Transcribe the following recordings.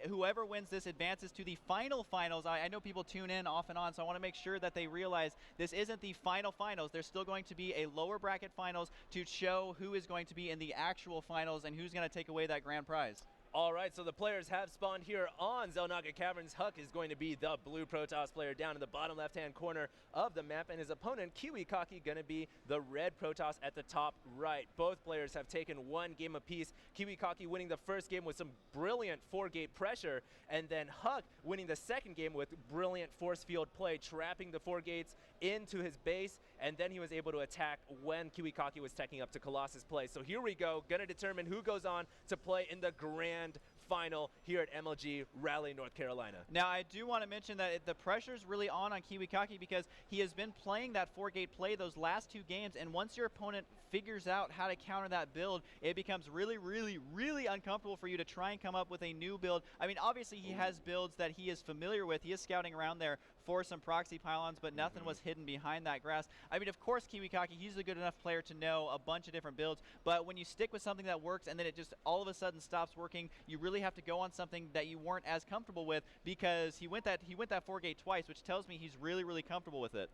whoever wins this advances to the finals. I know people tune in off and on, so I want to make sure that they realize this isn't the finals. There's still going to be a lower bracket finals to show who is going to be in the actual finals and who's going to take away that grand prize. All right, so the players have spawned here on Xel'Naga Caverns. HuK is going to be the blue Protoss player down in the bottom left-hand corner of the map, and his opponent, Kiwikaki, going to be the red Protoss at the top right. Both players have taken one game apiece. Kiwikaki winning the first game with some brilliant 4-gate pressure, and then HuK winning the second game with brilliant force field play, trapping the 4 gates into his base, and then he was able to attack when Kiwikaki was teching up to Colossus play. So here we go, going to determine who goes on to play in the grand final here at MLG Raleigh, North Carolina. Now, I do want to mention that the pressure's really on Kiwikaki because he has been playing that 4-gate play those last 2 games, and once your opponent figures out how to counter that build, it becomes really uncomfortable for you to try and come up with a new build. I mean, obviously he has builds that he is familiar with. He is scouting around there for some proxy pylons, but nothing was hidden behind that grass. I mean, of course, Kiwikaki, he's a good enough player to know a bunch of different builds, but when you stick with something that works and then it just all of a sudden stops working, you really have to go on something that you weren't as comfortable with, because he went that 4-gate twice, which tells me he's really comfortable with it.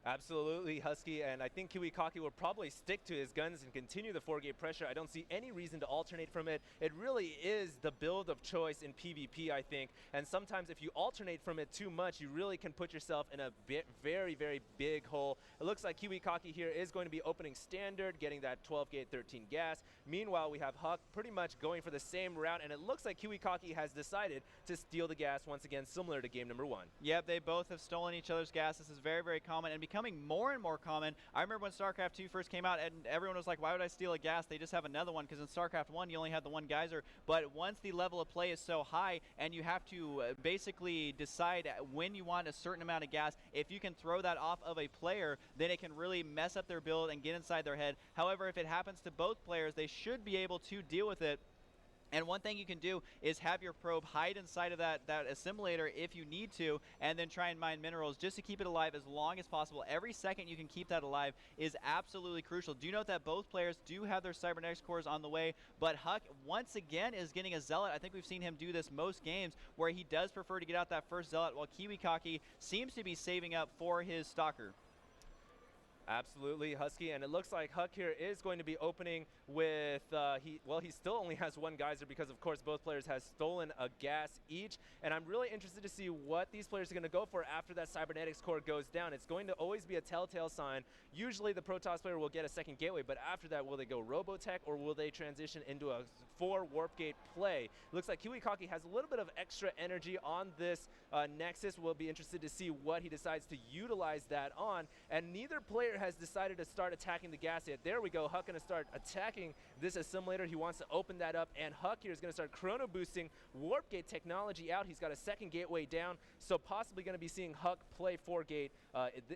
Absolutely, Husky, and I think Kiwikaki will probably stick to his guns and continue the 4-gate pressure. I don't see any reason to alternate from it. It really is the build of choice in PvP, I think, and sometimes if you alternate from it too much, you really can put yourself in a very big hole. It looks like Kiwikaki here is going to be opening standard, getting that 12-gate 13 gas. Meanwhile, we have HuK pretty much going for the same route, and it looks like Kiwikaki has decided to steal the gas once again, similar to game number 1. Yep, they both have stolen each other's gas. This is very common and becoming more and more common. I remember when StarCraft 2 first came out and everyone was like, why would I steal a gas? They just have another one, because in StarCraft 1 you only had the one geyser. But once the level of play is so high and you have to basically decide when you want a certain amount of gas, if you can throw that off of a player, then it can really mess up their build and get inside their head. However, if it happens to both players, they should be able to deal with it. And one thing you can do is have your probe hide inside of that assimilator if you need to, and then try and mine minerals just to keep it alive as long as possible. Every second you can keep that alive is absolutely crucial. Do note that both players do have their cybernetics cores on the way, but HuK once again is getting a zealot. I think we've seen him do this most games, where he does prefer to get out that first zealot, while Kiwikaki seems to be saving up for his stalker. Absolutely, Husky, and it looks like HuK here is going to be opening with, he still only has one geyser because, of course, both players have stolen a gas each, and I'm really interested to see what these players are going to go for after that cybernetics core goes down. It's going to always be a telltale sign. Usually the Protoss player will get a second gateway, but after that, will they go Robotech, or will they transition into a 4 warp gate play? It looks like Kiwikaki has a little bit of extra energy on this Nexus. We'll be interested to see what he decides to utilize that on, and neither player has decided to start attacking the gas yet. There we go. HuK going to start attacking this assimilator. He wants to open that up, and HuK here is going to start chrono boosting warp gate technology out. He's got a second gateway down, so possibly going to be seeing HuK play 4-gate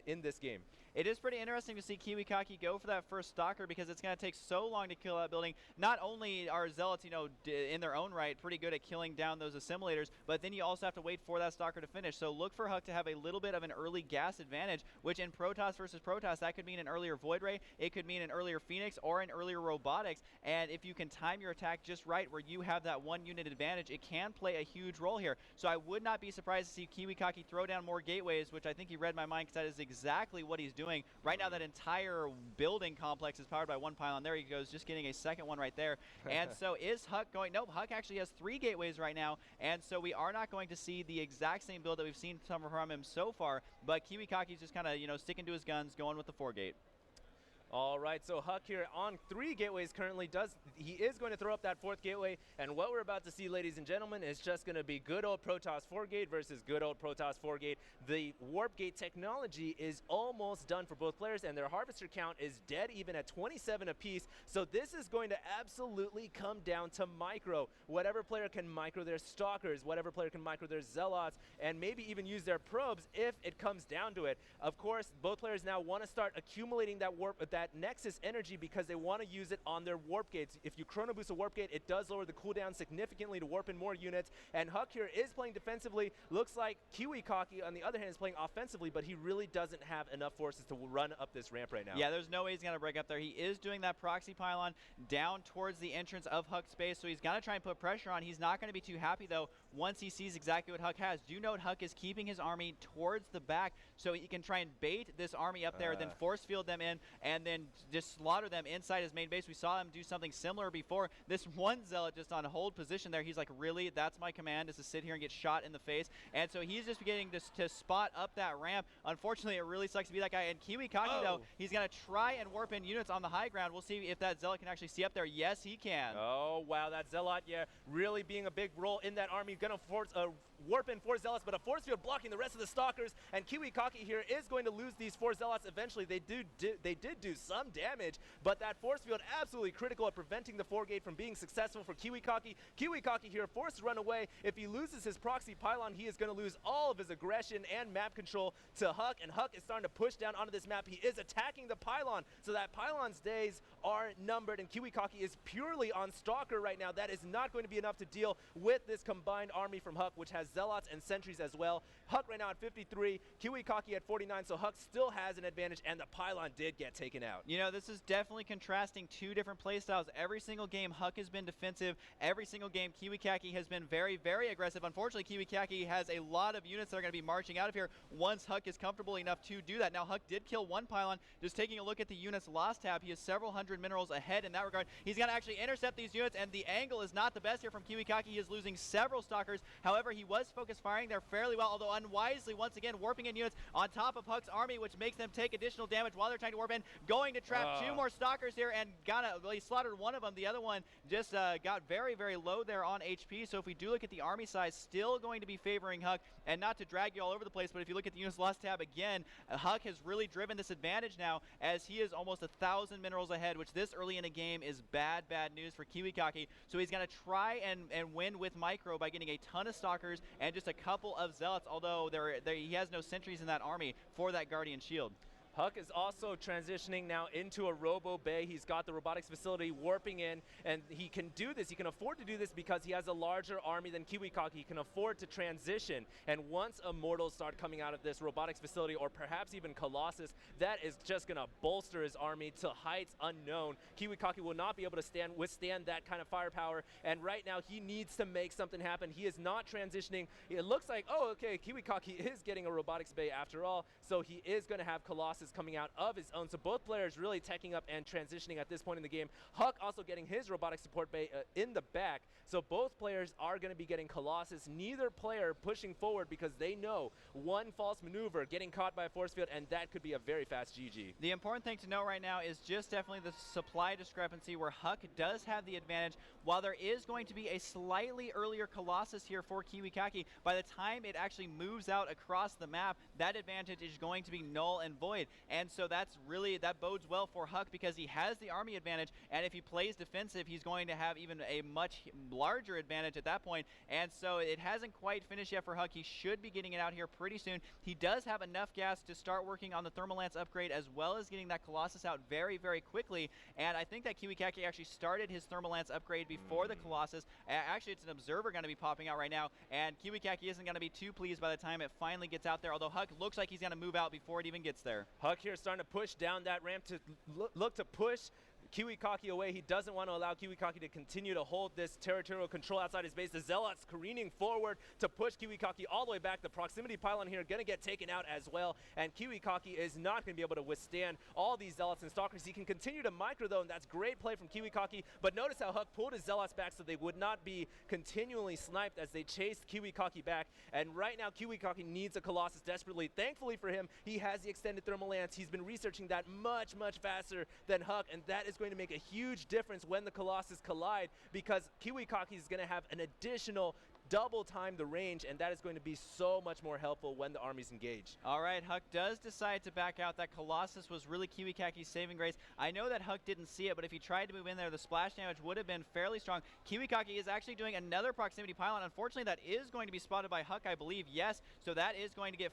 in this game. It is pretty interesting to see Kiwikaki go for that first stalker, because it's going to take so long to kill that building. Not only are zealots, you know, in their own right pretty good at killing down those assimilators, but then you also have to wait for that stalker to finish. So look for HuK to have a little bit of an early gas advantage, which in Protoss versus Protoss, that could mean an earlier Void Ray, it could mean an earlier Phoenix, or an earlier Robotics. And if you can time your attack just right, where you have that 1 unit advantage, it can play a huge role here. So I would not be surprised to see Kiwikaki throw down more gateways, which I think he read my mind, because that is exactly what he's doing. Right now that entire building complex is powered by 1 pylon. There he goes, just getting a second one right there. And so is HuK going? Nope, HuK actually has 3 gateways right now, and so we are not going to see the exact same build that we've seen from him so far, but Kiwikaki's just kind of, you know, sticking to his guns, going with the 4-gate. All right, so HuK here on 3 gateways currently he is going to throw up that 4th gateway, and what we're about to see, ladies and gentlemen, is just going to be good old Protoss 4-gate versus good old Protoss 4-gate. The warp gate technology is almost done for both players, and their harvester count is dead even at 27 apiece, so this is going to absolutely come down to micro. Whatever player can micro their stalkers, whatever player can micro their zealots, and maybe even use their probes if it comes down to it. Of course, both players now want to start accumulating that that Nexus energy because they want to use it on their warp gates. If you chrono boost a warp gate, it does lower the cooldown significantly to warp in more units, and HuK here is playing defensively. Looks like Kiwikaki, on the other hand, is playing offensively, but he really doesn't have enough forces to run up this ramp right now. Yeah, there's no way he's going to break up there. He is doing that proxy pylon down towards the entrance of HuK's base, so he's going to try and put pressure on. He's not going to be too happy, though, once he sees exactly what HuK has. Do note HuK is keeping his army towards the back so he can try and bait this army up there, then force field them in, and then just slaughter them inside his main base. We saw him do something similar before. This one Zealot just on hold position there. He's like, really? That's my command, is to sit here and get shot in the face. And so he's just beginning to spot up that ramp. Unfortunately, it really sucks to be that guy. And Kiwikaki, though, he's going to try and warp in units on the high ground. We'll see if that Zealot can actually see up there. Yes, he can. Oh, wow, that Zealot, yeah, really being a big role in that army. Going to force a warp in 4 Zealots, but a force field blocking the rest of the Stalkers, and Kiwikaki here is going to lose these 4 Zealots eventually. They did do some damage, but that force field absolutely critical at preventing the 4 gate from being successful for Kiwikaki. Kiwikaki here forced to run away. If he loses his proxy pylon, he is going to lose all of his aggression and map control to HuK, and HuK is starting to push down onto this map. He is attacking the pylon, so that pylon's days are numbered, and Kiwikaki is purely on Stalker right now. That is not going to be enough to deal with this combined army from HuK, which has Zealots and Sentries as well. HuK right now at 53, Kiwikaki at 49, so HuK still has an advantage, and the pylon did get taken out. You know, this is definitely contrasting two different playstyles. Every single game, HuK has been defensive. Every single game, Kiwikaki has been very, very aggressive. Unfortunately, Kiwikaki has a lot of units that are going to be marching out of here once HuK is comfortable enough to do that. Now, HuK did kill one pylon. Just taking a look at the units lost tab, he is several hundred minerals ahead in that regard. He's going to actually intercept these units, and the angle is not the best here from Kiwikaki. He is losing several Stalkers. However, he was focus firing there fairly well, although unwisely, once again, warping in units on top of HuK's army, which makes them take additional damage while they're trying to warp in. Going to trap 2 more Stalkers here, and he slaughtered one of them. The other one just got very, very low there on HP. So if we do look at the army size, still going to be favoring HuK, and not to drag you all over the place, but if you look at the units lost tab again, HuK has really driven this advantage now, as he is almost 1,000 minerals ahead, which this early in a game is bad, bad news for Kiwikaki. So he's going to try and win with micro by getting a ton of Stalkers and just a couple of Zealots, although he has no sentries in that army for that Guardian Shield. HuK is also transitioning now into a Robo Bay. He's got the robotics facility warping in, and he can do this. He can afford to do this because he has a larger army than Kiwikaki. He can afford to transition, and once Immortals start coming out of this robotics facility, or perhaps even Colossus, that is just going to bolster his army to heights unknown. Kiwikaki will not be able to withstand that kind of firepower, and right now he needs to make something happen. He is not transitioning. It looks like, oh, okay, Kiwikaki is getting a robotics bay after all, so he is going to have Colossus coming out of his own. So both players really teching up and transitioning at this point in the game. HuK also getting his robotic support bay in the back. So both players are going to be getting Colossus. Neither player pushing forward because they know one false maneuver, getting caught by a force field, and that could be a very fast GG. The important thing to know right now is just definitely the supply discrepancy, where HuK does have the advantage. While there is going to be a slightly earlier Colossus here for Kiwikaki, by the time it actually moves out across the map, that advantage is going to be null and void. And so that bodes well for HuK because he has the army advantage, and if he plays defensive, he's going to have even a much larger advantage at that point. And so it hasn't quite finished yet for HuK. He should be getting it out here pretty soon. He does have enough gas to start working on the Thermal Lance upgrade, as well as getting that Colossus out very, very quickly. And I think that Kiwikaki actually started his Thermal Lance upgrade before the Colossus. Actually, it's an Observer going to be popping out right now, and Kiwikaki isn't going to be too pleased by the time it finally gets out there, although HuK looks like he's going to move out before it even gets there. HuK here starting to push down that ramp to look to push Kiwikaki away. He doesn't want to allow Kiwikaki to continue to hold this territorial control outside his base. The Zealots careening forward to push Kiwikaki all the way back. The proximity pylon here going to get taken out as well, and Kiwikaki is not going to be able to withstand all these Zealots and Stalkers. He can continue to micro though, and that's great play from Kiwikaki, but notice how HuK pulled his Zealots back so they would not be continually sniped as they chased Kiwikaki back. And right now Kiwikaki needs a Colossus desperately. Thankfully for him, he has the extended thermal lance. He's been researching that much faster than HuK, and that is going to make a huge difference when the Colossus collide, because Kiwikaki is going to have an additional double time the range, and that is going to be so much more helpful when the armies engage. All right, HuK does decide to back out. That Colossus was really Kiwikaki's saving grace. I know that HuK didn't see it, but if he tried to move in there, the splash damage would have been fairly strong. Kiwikaki is actually doing another proximity pylon. Unfortunately, that is going to be spotted by HuK, I believe. Yes, so that is going to get